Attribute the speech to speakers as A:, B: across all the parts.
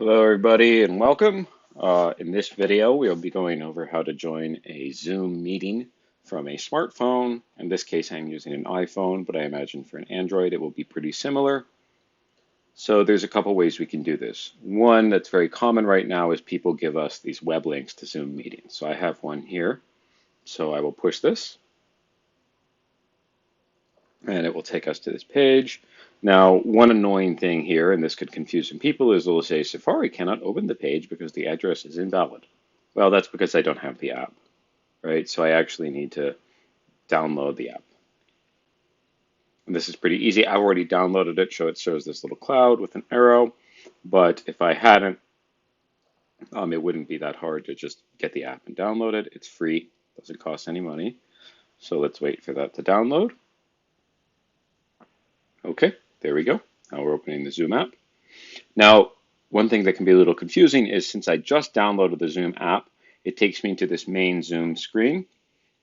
A: Hello, everybody, and welcome. In this video, we'll be going over how to join a Zoom meeting from a smartphone. In this case, I'm using an iPhone, but I imagine for an Android, it will be pretty similar. So there's a couple ways we can do this. One that's very common right now is people give us these web links to Zoom meetings. So I have one here. So I will push this, and it will take us to this page. Now, one annoying thing here, and this could confuse some people, is it'll say Safari cannot open the page because the address is invalid. Well, that's because I don't have the app, right? So I actually need to download the app. And this is pretty easy. I already downloaded it, so it shows this little cloud with an arrow. But if I hadn't, it wouldn't be that hard to just get the app and download it. It's free, doesn't cost any money. So let's wait for that to download. Okay, there we go. Now we're opening the Zoom app. Now, one thing that can be a little confusing is since I just downloaded the Zoom app, it takes me to this main Zoom screen.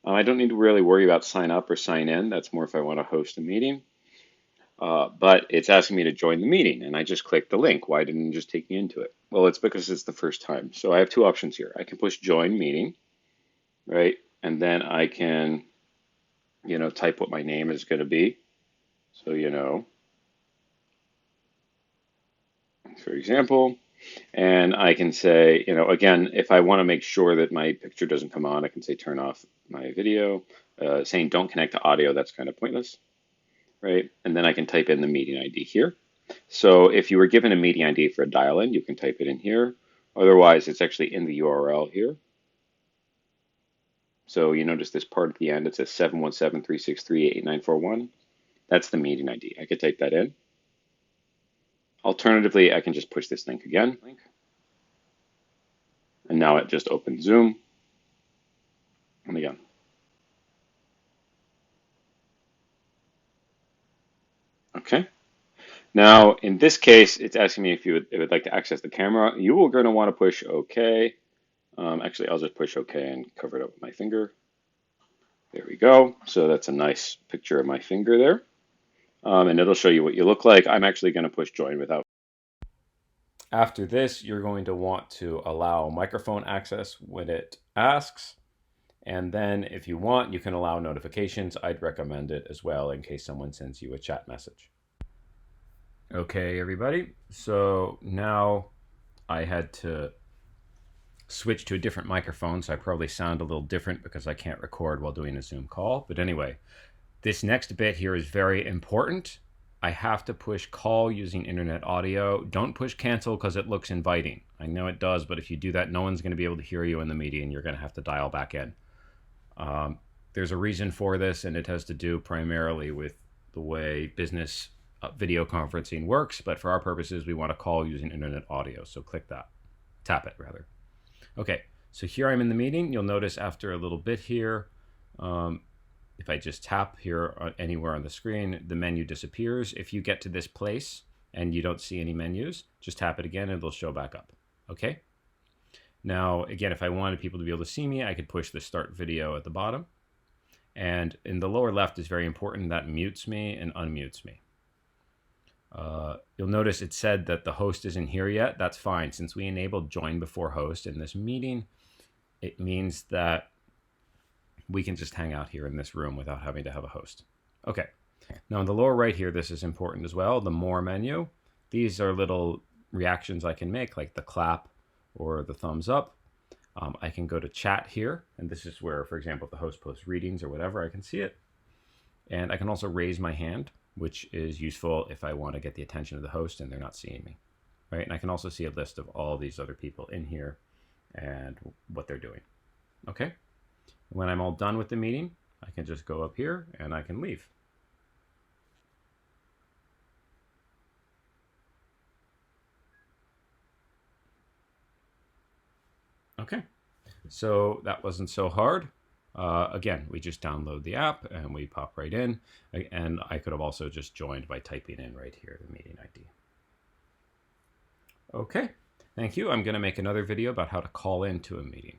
A: I don't need to really worry about sign up or sign in. That's more if I want to host a meeting. But it's asking me to join the meeting, and I just clicked the link. Why didn't it just take me into it? Well, it's because it's the first time. So I have two options here. I can push join meeting, right? And then I can, type what my name is going to be. So, for example, and I can say, again, if I want to make sure that my picture doesn't come on, I can say turn off my video. Saying don't connect to audio, that's kind of pointless, right? And then I can type in the meeting ID here. So if you were given a meeting ID for a dial-in, you can type it in here. Otherwise, it's actually in the URL here. So you notice this part at the end, it says 717-363-8941. That's the meeting ID. I could type that in. Alternatively, I can just push this link again. And now it just opens Zoom. And again. Okay. Now, in this case, it's asking me if you would like to access the camera. You are going to want to push OK. Actually, I'll just push OK and cover it up with my finger. There we go. So that's a nice picture of my finger there. And it'll show you what you look like. I'm actually going to push join without. After this, you're going to want to allow microphone access when it asks. And then if you want, you can allow notifications. I'd recommend it as well in case someone sends you a chat message. Okay, everybody. So now I had to switch to a different microphone, so I probably sound a little different because I can't record while doing a Zoom call. But anyway, this next bit here is very important. I have to push call using internet audio. Don't push cancel because it looks inviting. I know it does, but if you do that, no one's going to be able to hear you in the meeting. You're going to have to dial back in. There's a reason for this, and it has to do primarily with the way business video conferencing works. But for our purposes, we want to call using internet audio. So click that. Tap it, rather. Okay, so here I'm in the meeting. You'll notice after a little bit here, if I just tap here anywhere on the screen, the menu disappears. If you get to this place and you don't see any menus, just tap it again and it'll show back up. Okay? Now, again, if I wanted people to be able to see me, I could push the start video at the bottom. And in the lower left is very important. That mutes me and unmutes me. You'll notice it said that the host isn't here yet. That's fine. Since we enabled join before host in this meeting, it means that we can just hang out here in this room without having to have a host. Okay. Now in the lower right here, this is important as well. The more menu. These are little reactions I can make, like the clap or the thumbs up. I can go to chat here, and this is where, for example, if the host posts readings or whatever, I can see it. And I can also raise my hand, which is useful if I want to get the attention of the host and they're not seeing me, right? And I can also see a list of all these other people in here and what they're doing, okay? When I'm all done with the meeting, I can just go up here and I can leave. Okay, so that wasn't so hard. Again, we just download the app and we pop right in. And I could have also just joined by typing in right here the meeting ID. Okay, thank you. I'm going to make another video about how to call into a meeting.